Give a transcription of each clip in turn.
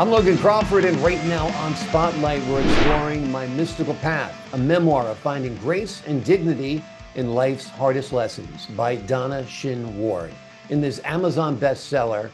I'm Logan Crawford, and right now on Spotlight, we're exploring My Mystical Path, a memoir of finding grace and dignity in life's hardest lessons by Donna Shin Ward. In this Amazon bestseller,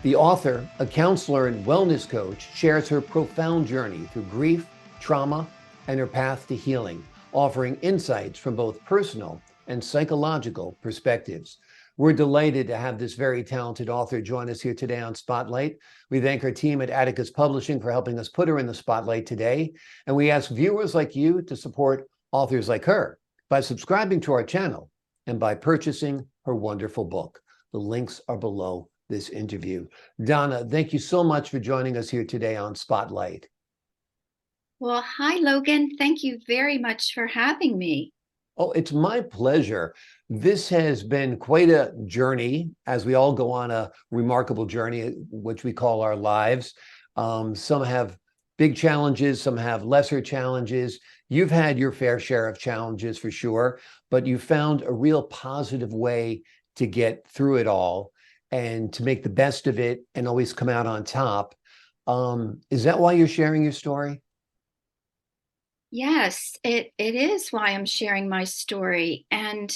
the author, a counselor and wellness coach, shares her profound journey through grief, trauma, and her path to healing, offering insights from both personal and psychological perspectives. We're delighted to have this very talented author join us here today on Spotlight. We thank our team at Atticus Publishing for helping us put her in the spotlight today. And we ask viewers like you to support authors like her by subscribing to our channel and by purchasing her wonderful book. The links are below this interview. Donna, thank you so much for joining us here today on Spotlight. Well, hi, Logan. Thank you very much for having me. Oh, it's my pleasure. This has been quite a journey as we all go on a remarkable journey, which we call our lives. Some have big challenges, some have lesser challenges. You've had your fair share of challenges for sure, but you found a real positive way to get through it all and to make the best of it and always come out on top. Is that why you're sharing your story? Yes, it is why I'm sharing my story. And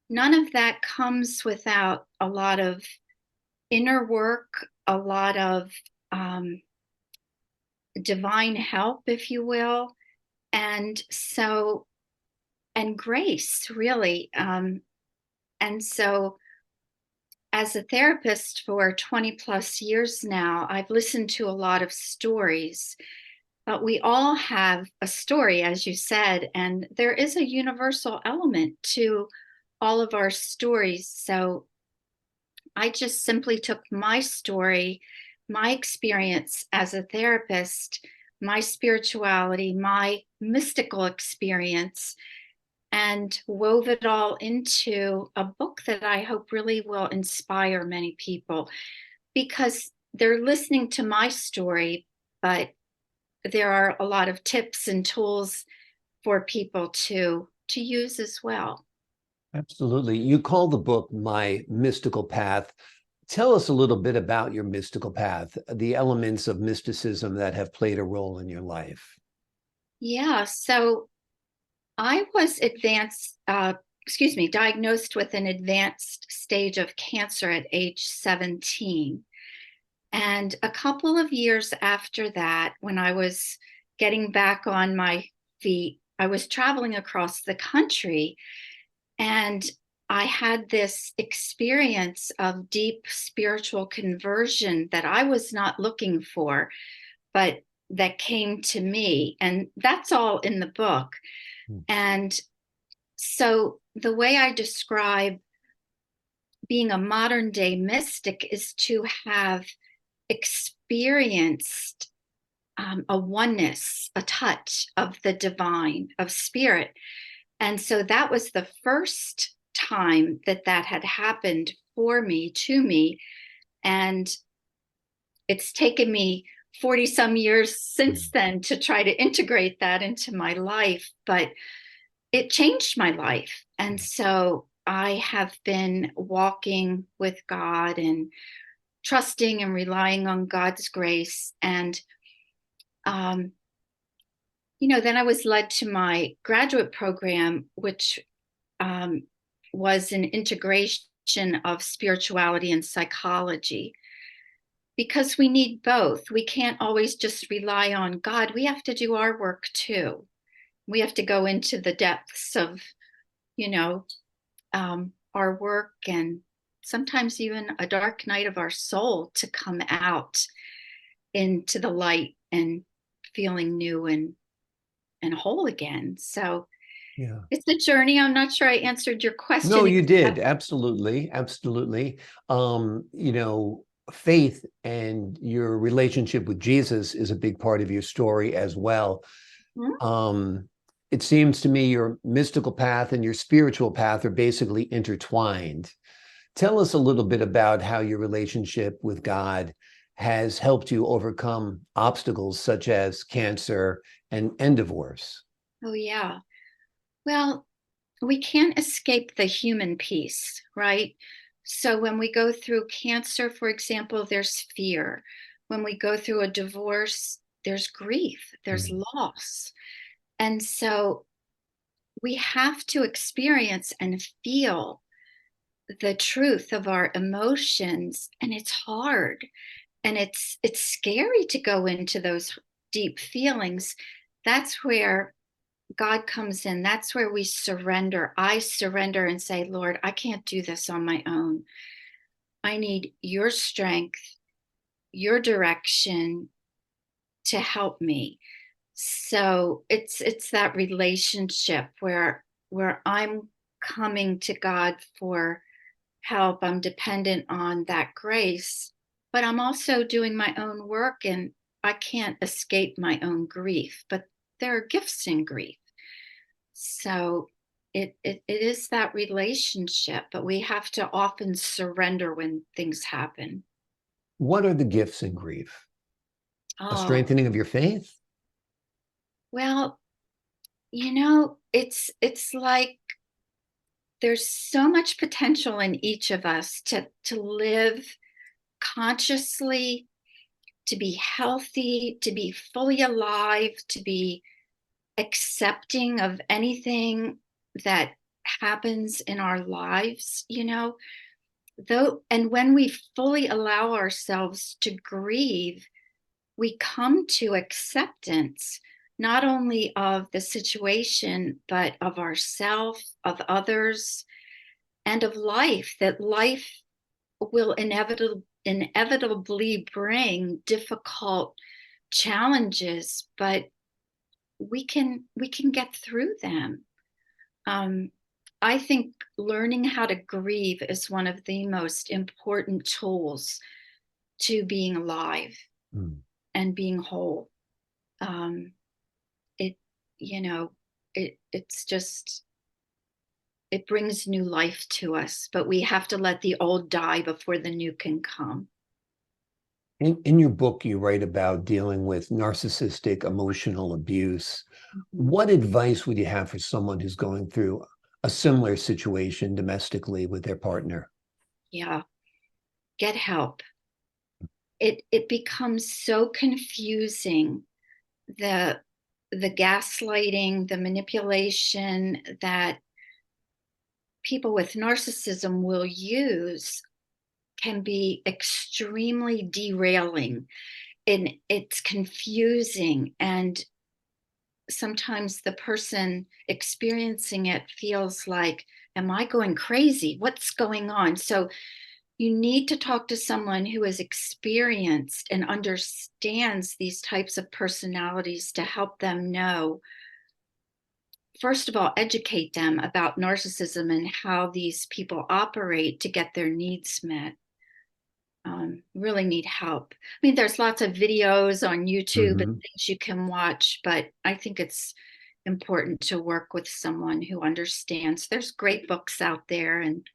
none of that comes without a lot of inner work, a lot of divine help, if you will. And so, and grace, really. And so, as a therapist for 20 plus years now, I've listened to a lot of stories. But we all have a story, as you said, and there is a universal element to all of our stories. So I just simply took my story, my experience as a therapist, my spirituality, my mystical experience, and wove it all into a book that I hope really will inspire many people because they're listening to my story, but there are a lot of tips and tools for people to use as well. Absolutely. You call the book My Mystical Path. Tell us a little bit about your mystical path, the elements of mysticism that have played a role in your life. Yeah, so I was diagnosed with an advanced stage of cancer at age 17. And a couple of years after that, when I was getting back on my feet, I was traveling across the country and I had this experience of deep spiritual conversion that I was not looking for, but that came to me. And that's all in the book. Hmm. And so the way I describe being a modern day mystic is to have experienced a oneness, a touch of the divine, of spirit. And so that was the first time that that had happened for me, to me. And it's taken me 40 some years since then to try to integrate that into my life, but it changed my life. And so I have been walking with God and trusting and relying on God's grace. And, um, then I was led to my graduate program, which um, was an integration of spirituality and psychology because we need both. We can't always just rely on God. We have to do our work too. We have to go into the depths of, you know, our work and sometimes even a dark night of our soul to come out into the light and feeling new and whole again. So Yeah. it's a journey. I'm not sure I answered your No, question you did. exactly. Absolutely. Absolutely. Faith and your relationship with Jesus is a big part of your story as well. Um, it seems to me your mystical path and your spiritual path are basically intertwined. Tell us a little bit about how your relationship with God has helped you overcome obstacles such as cancer and divorce. Oh, yeah. Well, we can't escape the human piece, right? So when we go through cancer, for example, there's fear. when we go through a divorce, there's grief, there's Mm. loss. And so we have to experience and feel the truth of our emotions, and it's hard, and it's scary to go into those deep feelings. That's where God comes in. That's where we surrender. I surrender and say, Lord, I can't do this on my own. I need your strength, your direction to help me. So it's that relationship where I'm coming to God for help. I'm dependent on that grace, but I'm also doing my own work, and I can't escape my own grief, but there are gifts in grief. So it is that relationship, but we have to often surrender when things happen. What are the gifts in grief? A Oh, strengthening of your faith? well, it's like there's so much potential in each of us to live consciously, to be healthy, to be fully alive, to be accepting of anything that happens in our lives, though. And when we fully allow ourselves to grieve, we come to acceptance not only of the situation, but of ourselves, of others, and of life, that life will inevitably bring difficult challenges, but we can get through them. Um, I think learning how to grieve is one of the most important tools to being alive Mm. and being whole. Um, it, you know, it's just, it brings new life to us, but we have to let the old die before the new can come. In your book, you write about dealing with narcissistic emotional abuse. Mhm. What advice would you have for someone who's going through a similar situation domestically with their partner? Yeah, get help. It becomes so confusing, the the gaslighting, the manipulation that people with narcissism will use can be extremely derailing, and it's confusing, and sometimes the person experiencing it feels like, am I going crazy? What's going on? So you need to talk to someone who has experienced and understands these types of personalities to help them know. First of all, educate them about narcissism and how these people operate to get their needs met. Really need help. I mean, there's lots of videos on YouTube and Hmm. things you can watch, but I think it's important to work with someone who understands. There's great books out there, and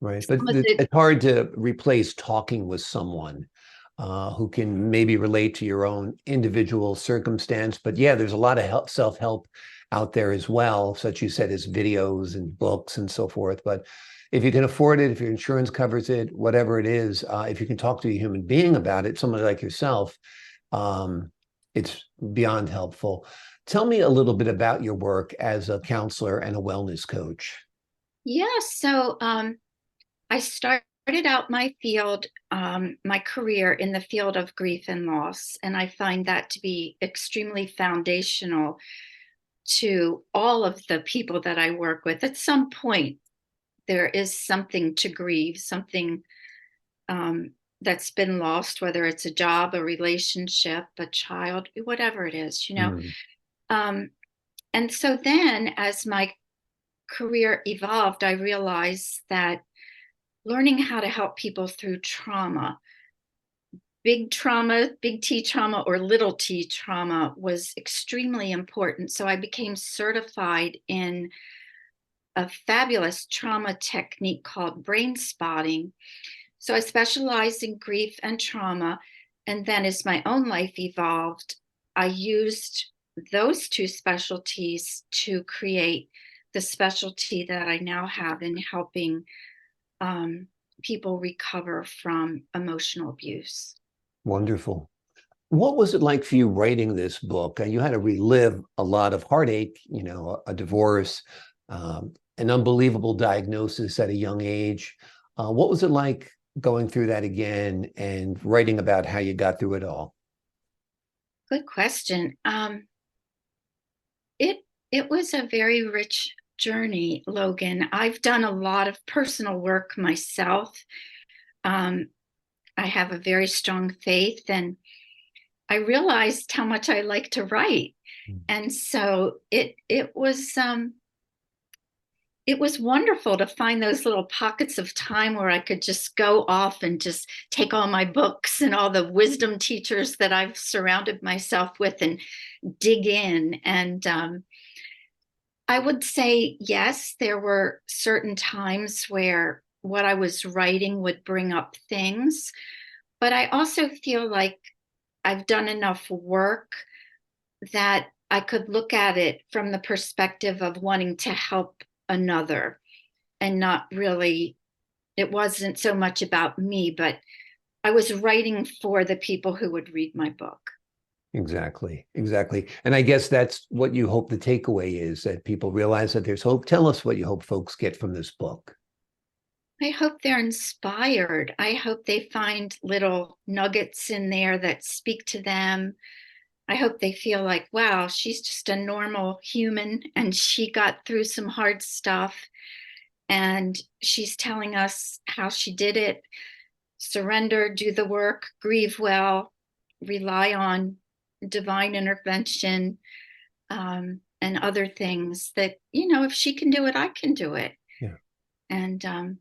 Right. But some of the, it's hard to replace talking with someone who can maybe relate to your own individual circumstance. But yeah, there's a lot of self-help out there as well, such you said, as videos and books and so forth. But if you can afford it, if your insurance covers it, whatever it is, if you can talk to a human being about it, somebody like yourself, um, it's beyond helpful. Tell me a little bit about your work as a counselor and a wellness coach. yeah, so I started out my career in the field of grief and loss, and I find that to be extremely foundational to all of the people that I work with. At some point, there is something to grieve, something um, that's been lost, whether it's a job, a relationship, a child, whatever it is. Mm. Um, and so then, as my career evolved, I realized that learning how to help people through trauma, big T trauma or little t trauma, was extremely important. So I became certified in a fabulous trauma technique called brain spotting. So I specialized in grief and trauma. And then as my own life evolved, I used those two specialties to create the specialty that I now have in helping um, people recover from emotional abuse. Wonderful. What was it like for you writing this book? You had to relive a lot of heartache, a divorce, an unbelievable diagnosis at a young age. What was it like going through that again and writing about how you got through it all? Good question. It it was a very rich journey, Logan. I've done a lot of personal work myself. Um, I have a very strong faith, and I realized how much I like to write. And so it was wonderful to find those little pockets of time where I could just go off and just take all my books and all the wisdom teachers that I've surrounded myself with and dig in. And I would say, yes, there were certain times where what I was writing would bring up things, but I also feel like I've done enough work that I could look at it from the perspective of wanting to help another and not really, it wasn't so much about me, but I was writing for the people who would read my book. Exactly, exactly. And I guess that's what you hope the takeaway is, that people realize that there's hope. Tell us what you hope folks get from this book. I hope they're inspired. I hope they find little nuggets in there that speak to them. I hope they feel like, wow, she's just a normal human and she got through some hard stuff and she's telling us how she did it. Surrender, do the work, grieve well, rely on divine intervention, and other things that, if she can do it, I can do it. Yeah. And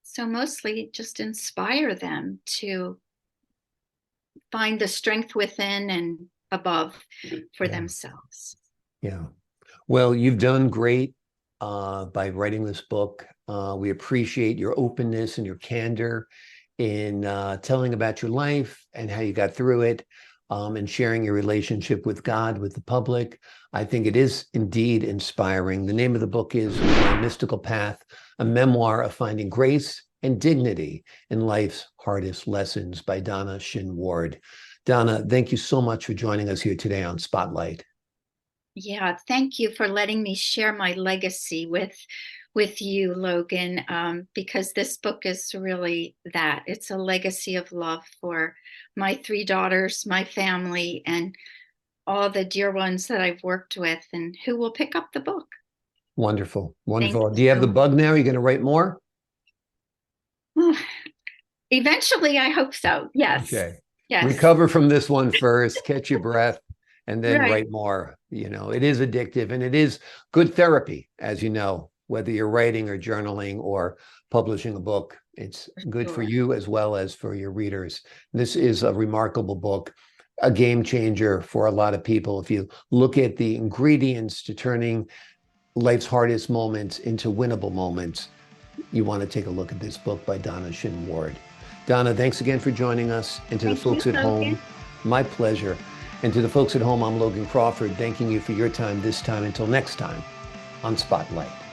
so mostly just inspire them to find the strength within and above for Yeah. themselves. Yeah. Well, you've done great by writing this book. We appreciate your openness and your candor in telling about your life and how you got through it, and sharing your relationship with God, with the public. I think it is indeed inspiring. The name of the book is My Mystical Path, a memoir of finding grace and dignity in life's hardest lessons, by Donna Shin Ward. Donna, thank you so much for joining us here today on Spotlight. Yeah, thank you for letting me share my legacy with you, Logan, because this book is really that. It's a legacy of love for my three daughters, my family, and all the dear ones that I've worked with and who will pick up the book. Wonderful, Thank wonderful. you Do you have so the bug now? Are you going to write more? much. Eventually, I hope so. Yes. Okay. Yes. Recover from this one first, catch your breath, and then Right. write more. It is addictive and it is good therapy, as you know, whether you're writing or journaling or publishing a book. It's good for Sure. you as well as for your readers. This is a remarkable book, a game changer for a lot of people. If you look at the ingredients to turning life's hardest moments into winnable moments, you want to take a look at this book by Donna Shin Ward. Donna, thanks again for joining us. And to the Thank you, folks at Logan. home, my pleasure. And to the folks at home, I'm Logan Crawford, thanking you for your time this time. Until next time on Spotlight.